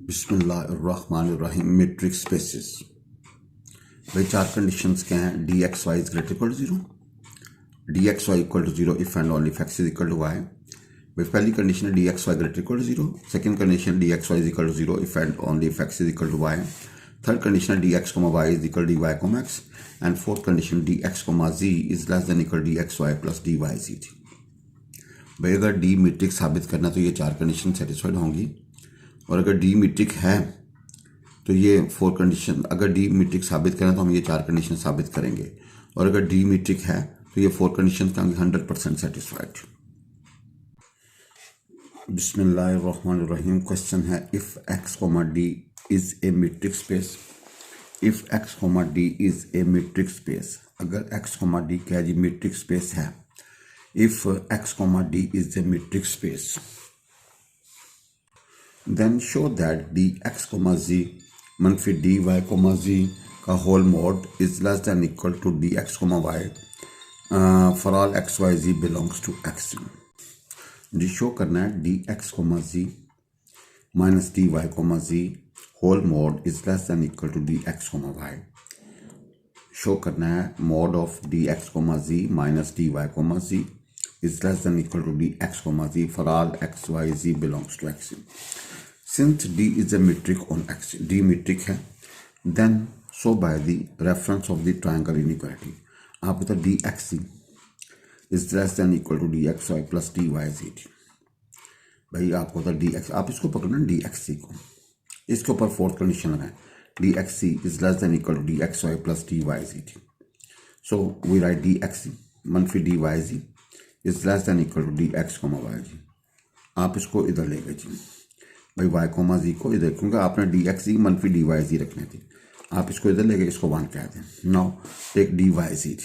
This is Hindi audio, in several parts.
बिस्मिल्लाहिर्रहमानिर्रहीम। मैट्रिक्स स्पेसेस भाई चार कंडीशंस क्या हैं? D x Y is greater equal to zero, d x y equal to zero if and only if x is equal to y. भाई पहली कंडीशन है D x y greater equal to zero, second condition D x Y is equal to zero if and only if x is equal to y, third condition D x comma y is equal d Y comma x, and fourth condition D x comma ji is less than equal D x Y plus D Y G थी। भाई अगर डी मीट्रिक साबित करना तो ये चार कंडीशन सेटिस्फाइड होंगी, और अगर डी मीट्रिक है तो ये फोर कंडीशन, अगर डी मीट्रिक साबित करें तो हम ये चार कंडीशन साबित करेंगे, और अगर डी मीट्रिक है तो ये फोर कंडीशन होंगी 100% सेटिस्फाइड। बिस्मिल्लाहिर्रहमानिर्रहीम। क्वेश्चन है if x comma D is a metric space, if x comma D is a metric space, अगर एक्स कोमा डी क्या जी मीट्रिक स्पेस है, if x comma D is a metric space then show that dx, z मनफी dy, z का whole mod is less than equal to dx, y for all x, y, z belongs to x। जी शो करना है dx, z minus dy, z whole mod is less than equal to dx, y। Show करना है mod of dx, z minus dy, z is less than equal to dx, z for all x, y, z belongs to x. Since d is a metric on x, d metric है, then so by the reference of the triangle inequality, आप बता dx is less than equal to dxy plus dyz। भाई आपको बता dx, आप इसको पकड़ना dx को, इसके ऊपर फोर्थ कंडीशन लगाएं dx is less than equal to dxy plus dyz। So we write dx मनफी dyz is less than equal to D x comma Y जी। आप इसको इधर ले गए जी, भाई वाई कोमा जी को इधर, क्योंकि आपने डी एक्स जी मनफी डी वाई जी रखने थे, आप इसको इधर ले गए, इसको वन कह दें। Now take D Y z,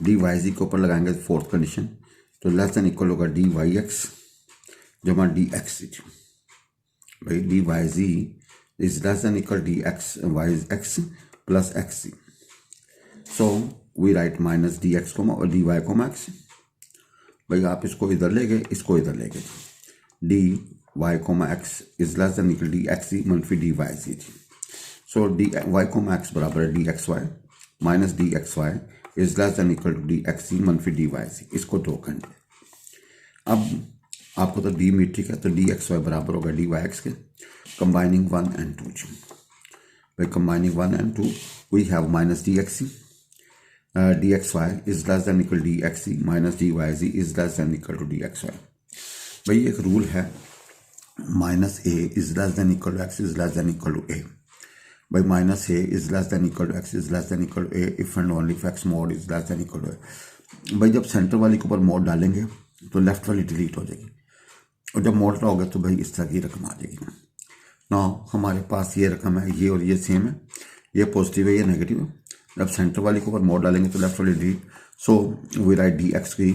d Y जी के ऊपर लगाएंगे फोर्थ कंडीशन, तो लेस देन इक्वल होगा डी वाई एक्स जमा डी एक्स जी। भाई D Y ji is less than equal D x y x plus x z. So we write minus D x comma और डी वाई कोमा एक्स। भाई आप इसको इधर ले गए, इसको इधर ले गए, D Y comma X is less than equal D x Z मनफी D Y Z. So D Y comma X बराबर है D x Y minus D x Y is less than equal to D x Z मनफी डी वाई जी। इसको दो घंटे। अब आपको तो डी मीट्रिक है, तो डी एक्स वाई बराबर होगा डी वाई एक्स के, कंबाइनिंग 1 and 2 जी। भाई combining 1 and 2 we have minus D x c dxy is less than equal to dxc minus dyz is less than equal to dxy। भाई एक रूल है minus A is less than equal to X is less than equal to A. भाई minus A is less than equal to X is less than equal to A if and only if X mod is less than equal to A. भाई जब सेंटर वाली के ऊपर मॉड डालेंगे तो लेफ्ट वाली डिलीट हो जाएगी, और जब मॉड होगा तो भाई इस तरह की रकम आ जाएगी ना। हमारे पास ये रकम है, ये और ये सेम है, ये पॉजिटिव है ये नेगेटिव है। जब सेंटर वाली के ऊपर मॉड डालेंगे तो लेफ्ट वाली delete. So we write D X की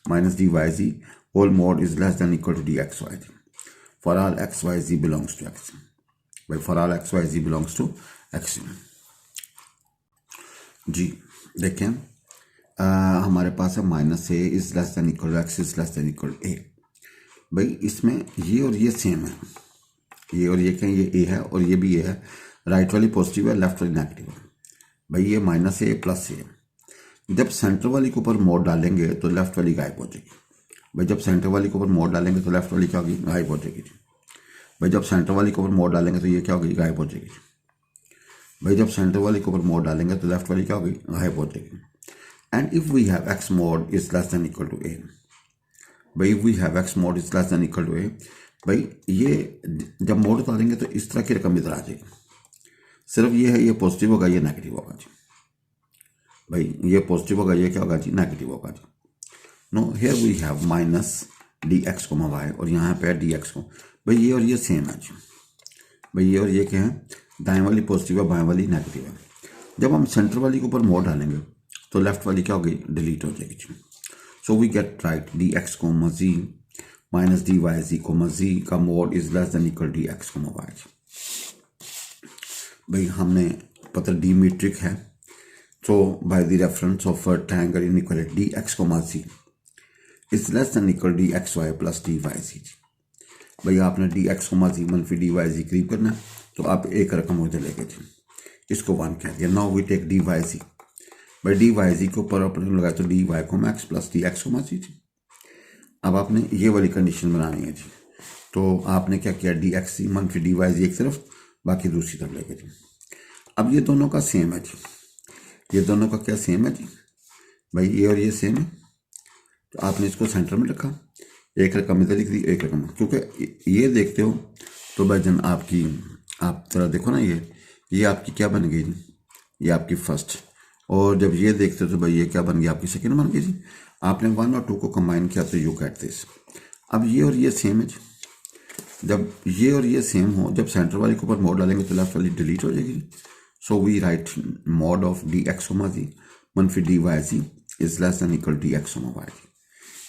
minus D Y Z whole mod is less than equal to D x Y जी for all X Y Z belongs to X. भाई for all X Y Z belongs to X जी। देखें हमारे पास है minus A is less than equal to X is less than equal to A. भाई इसमें ये और ये सेम है, ये और ये क्या, ये ए है और ये भी ए है, राइट वाली पॉजिटिव है लेफ्ट वाली नेगेटिव है। भाई ये माइनस ए प्लस ए, जब सेंटर वाली के ऊपर मोड डालेंगे तो लेफ्ट वाली गायब हो जाएगी। भाई जब सेंटर वाली के ऊपर मोड डालेंगे तो लेफ्ट वाली क्या होगी, गायब हो जाएगी। भाई जब सेंटर वाली के ऊपर मोड डालेंगे तो ये क्या होगी, गायब हो जाएगी। भाई जब सेंटर वाली के ऊपर मोड डालेंगे तो लेफ्ट वाली क्या होगी, गायब हो जाएगी। And if we have X mod is less than equal to A, भाई we have X mod is less than equal to A. भाई ये जब मोड उतारेंगे तो इस तरह की रकम इधर आ जाएगी, सिर्फ ये है, ये पॉजिटिव होगा ये नेगेटिव होगा जी। भाई ये पॉजिटिव होगा ये क्या होगा जी, नेगेटिव होगा जी। No here we have minus D x comma Y और यहाँ पे है डी एक्स को। भाई ये और ये सेम है जी। भाई ये और ये क्या है, दाएं वाली पॉजिटिव है बाएं वाली नेगेटिव है। जब हम सेंटर वाली के ऊपर मोड डालेंगे तो लेफ्ट वाली क्या होगी, डिलीट हो जाएगी जी। So we get right D x comma Z minus D Y Z comma Z का mod is less than equal D x comma Y जी। भाई हमने पता डी मीट्रिक है, तो by the reference of triangle inequality D x comma ji is less than equal D x Y plus D Y जी। भाई आपने डी एक्स कोमा जी मनफी डी वाई जी करीब करना है, तो आप एक रकम उधर लेके जी, इसको 1 कह दिया। Now we take D Y जी। भाई डी वाई जी के ऊपर अपने लगाया तो D Y comma X plus D x comma Z. अब आपने ये वाली कंडीशन बनानी है जी, तो आपने क्या किया, डी एक्स जी मनफी डी वाई जी एक तरफ, बाकी दूसरी तरफ लेके जी। अब ये दोनों का सेम है जी, ये दोनों का क्या सेम है जी, भाई ये और ये सेम है, तो आपने इसको सेंटर में रखा, एक रकम इधर लिख दी, एक रकम, क्योंकि ये देखते हो तो भाईजान आपकी, आप जरा देखो ना, ये आपकी क्या बन गई जी, ये आपकी फर्स्ट, और जब ये देखते हो तो भाई ये क्या बन गई, आपकी सेकंड बन गई जी। आपने 1 और 2 को कंबाइन किया तो यू गेट दिस। अब ये और ये सेम है जी, जब ये और ये सेम हो, जब सेंटर वाली के ऊपर मोड डालेंगे तो लेफ्ट वाली डिलीट हो जाएगी। So we write mod of D x comma Z मनफी D Y ji is less than equal D x comma Y जी।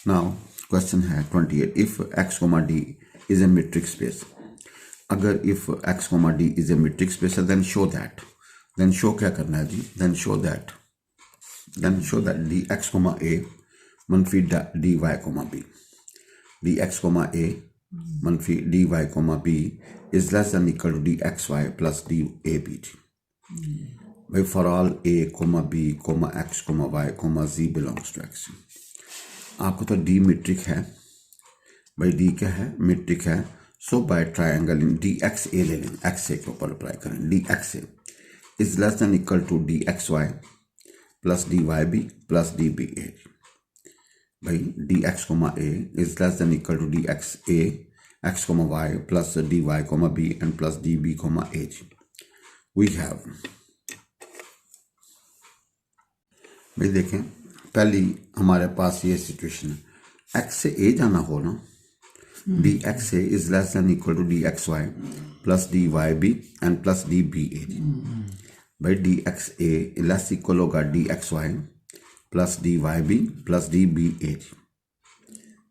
नाउ क्वेश्चन है 28, if x comma D is a metric space. अगर if x comma D is a metric space then show that, then show क्या करना है जी, then show that D x comma A मनफी D Y comma B, D x comma A मनफी D Y comma B is less than equal to D x Y plus D A B जी। भाई for all A comma B comma X comma Y comma Z belongs to X. आपको तो डी मीट्रिक है, भाई डी क्या है, मीट्रिक है। So by triangle in D x A ले लें, एक्स ए के ऊपर अप्लाई करें, D x A is less than equal to D x Y plus D Y B plus D B A. भाई D x comma A is less than equal to D x A X comma Y plus D Y comma B and plus D B comma A जी। वी हैव, भाई देखें पहली हमारे पास ये सिचुएशन है, एक्स से ए जाना हो ना, D x A is less than equal to D x Y plus D Y B and plus D B A जी। भाई D x A less equal होगा D x Y plus D Y B plus D B A जी।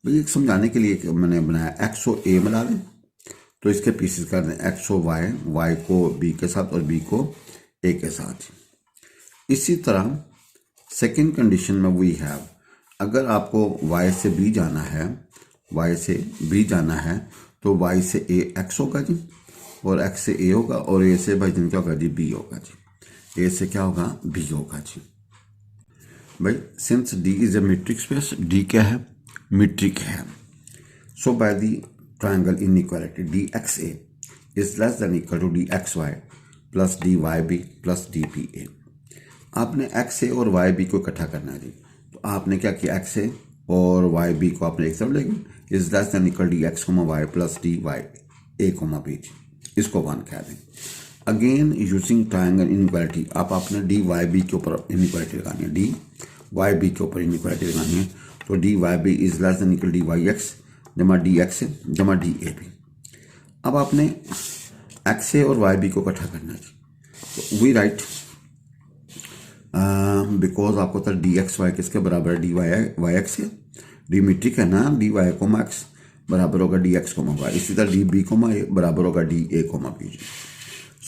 भाई एक समझाने के लिए मैंने बनाया, एक्स को ए मिला दें तो इसके पीसेस कर दें, एक्स को वाई, वाई को बी के साथ और बी को ए के साथ। इसी तरह सेकेंड कंडीशन में वी हैव, अगर आपको y से b जाना है, y से b जाना है तो y से a x होगा जी, और x से a होगा, और a से भाई दिन क्या होगा जी, b होगा जी, a से क्या होगा, b होगा जी। भाई since d is a metric space, d क्या है, मीट्रिक है। So by the triangle inequality D x A is less than equal to D x Y plus D Y B plus D B A. आपने एक्स ए और वाई बी को इकट्ठा करना है जी, तो आपने क्या किया, एक्स ए और वाई बी को आपने एक तरफ लेंगे, is less than equal D x comma Y plus D Y A comma B जी, इसको 1 कह दें। अगेन यूजिंग ट्रायंगल इनइक्वालिटी, आप आपने डी वाई बी के ऊपर इनइक्वालिटी लगानी है, डी वाई बी के ऊपर इनइक्वालिटी लगानी है, तो D Y b is less than equal d y x जमा डी एक्स ए जमा डी ए बी। अब आपने एक्स ए और वाई बी को इकट्ठा करना है जी, तो वी राइट बिकॉज आपको तो डी एक्स वाई किसके बराबर है, डी वाई एक्स है, डी मीट्रिक है ना, डी वाई कोमा एक्स बराबर होगा डी एक्स कोमा वाई, इसी तरह डी बी कोमा ए बराबर होगा डी ए कोमा बी जी।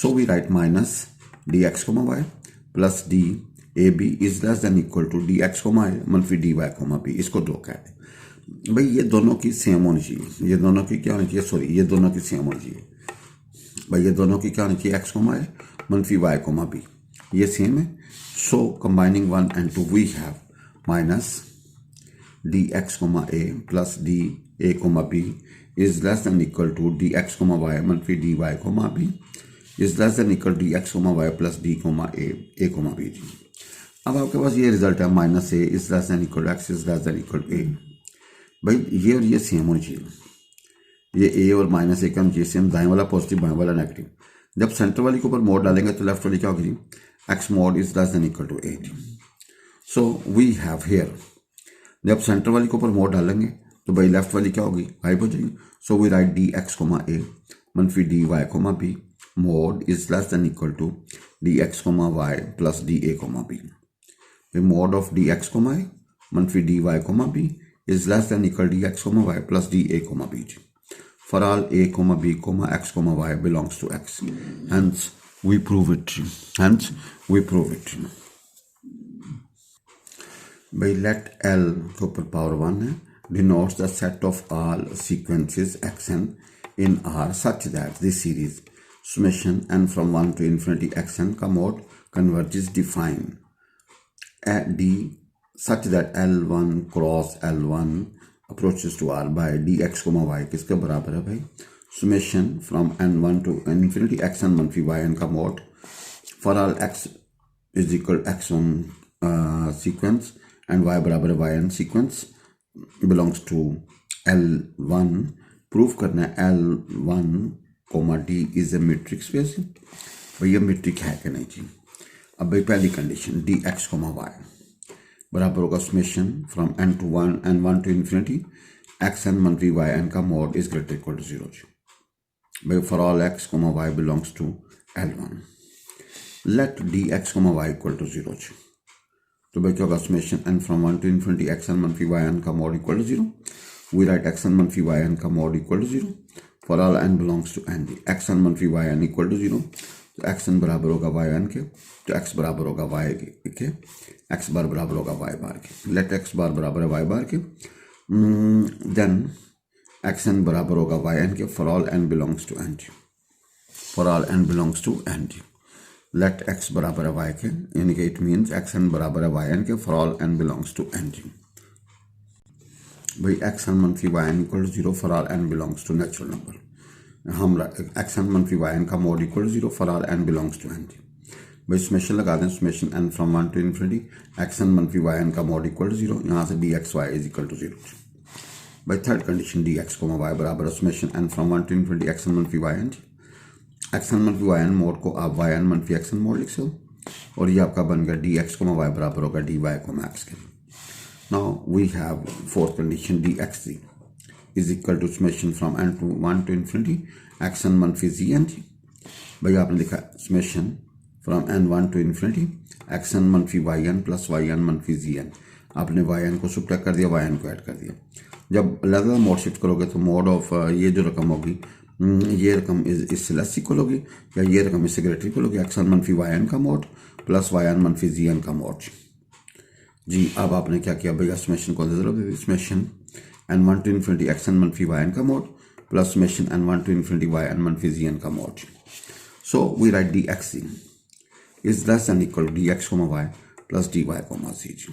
So we write minus D x comma Y plus D A B is less than equal to D x comma A मनफी डी वाई कोमा बी, इसको 2 कह दें। भाई ये दोनों की सेम होनी चाहिए, ये दोनों की क्या होनी चाहिए, सॉरी ये दोनों की सेम होनी चाहिए। भाई ये दोनों की क्या होनी चाहिए, एक्स कोमा ए मनफी वाई कोमा बी, ये सेम है। So combining 1 and 2 we have minus dx comma a plus d a comma b is less than equal to dx comma y मनफी dy comma b is less than equal to dx comma y plus d comma a comma b जी। अब आपके पास ये रिजल्ट है, minus A is less than equal to X is less than equal to A. भाई ये और ये सेम होनी चाहिए, ये ए और माइनस ए का होना चाहिए सेम, दाएं वाला पॉजिटिव बाएं वाला नेगेटिव। जब सेंटर वाली के ऊपर मोड डालेंगे तो लेफ्ट वाली क्या होगी, x mod is less than equal to 8. So we have here, जब सेंटर वाली के ऊपर मोड डालेंगे तो भाई लेफ्ट वाली क्या होगी, गायब हो जाएगी। So we write D x comma A मनफी D Y comma B mod is less than equal to D x comma Y plus D A comma B. Mod of D x comma A मनफी D Y comma B is less than equal D x comma Y plus D A comma B. For all a comma b comma x comma y belongs to x, hence we prove it. By let L के ऊपर पावर 1 है, denotes the set of all sequences xn in R such that this series summation n from 1 to infinity xn का mode converges define at d such that L1 cross L1 approaches to R by dx, y किसके बराबर है भाई? summation from n1 to infinity xn मनफी yn का mode for all x is equal x1 sequence and y बराबर है yn sequence belongs to L1. Proof करना है L1 d is a metric space. भैया metric है कि नहीं जी? अब भाई पहली कंडीशन dx, y बराबर होगा summation from n to 1 n1 to infinity xn मनफी yn का mode is greater equal to 0 जी. भाई for all x, y belongs to L1. Let dx, y equal to 0 जी. तो भाई क्या होगा summation n from 1 to infinity xn मनफी yn का mode equal to 0. We write xn मनफी yn का mode equal to 0 for all n belongs to n. xn मनफी yn equal to 0. तो xn बराबर होगा yn के, तो x बराबर होगा y के, x बार बराबर होगा y बार के. Let x बार बराबर है y बार के. Then xn बराबर होगा yn के for all n belongs to n. For all n belongs to n. Let x बराबर है y के, यानी कि it means xn बराबर है yn के for all n belongs to n. भाई xn मनफी yn equal to 0 for all n belongs to natural number. हम xn मनफी yn का mode equal to 0 for all n belongs to n. भाई summation लगा दें, summation n from 1 to infinity xn मनफी yn का mode equal to 0. यहाँ से dxy is equal to 0. भाई थर्ड कंडीशन dx, y बराबर summation n from 1 to infinity xn मनफी yn. xn मनफी yn मोड को आप yn मनफी xn मोड लिख सकते और ये आपका बन गया dx, y बराबर होगा dy, x के. Now we have fourth condition dxc is equal to summation from n to 1 to infinity xn मनफी zn. भाई आपने लिखा summation from n1 to infinity xn मनफी yn plus yn मनफी zn. आपने yn को subtract कर दिया, yn को ऐड कर दिया. जब अलग अलग मोड शिफ्ट करोगे तो मोड ऑफ ये जो रकम होगी ये रकम इससे लेस इक्वल होगी या ये रकम इससे ग्रेटर इक्वल होगी. xn मनफी yn का मोड प्लस yn मनफी zn का मोड जी. अब आपने क्या किया भैया, summation को अंदर summation n1 to infinity xn मनफी yn का mode plus summation n1 to infinity yn मनफी zn का mode. So we write dxc is less than equal to dx, y plus dy, z.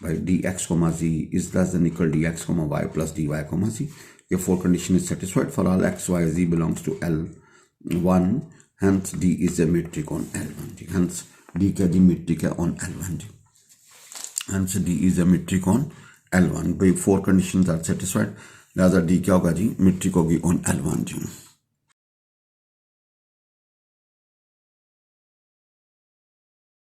By dx, z is less than equal to dx, y plus dy, z. Your four condition is satisfied for all x, y, z belongs to L1. Hence d is a metric on L1. Hence d क्या जी metric है on L1. Hence d is a metric on L1. By four conditions are satisfied. लिहाजा d क्या होगा जी, metric होगी on L1 जी.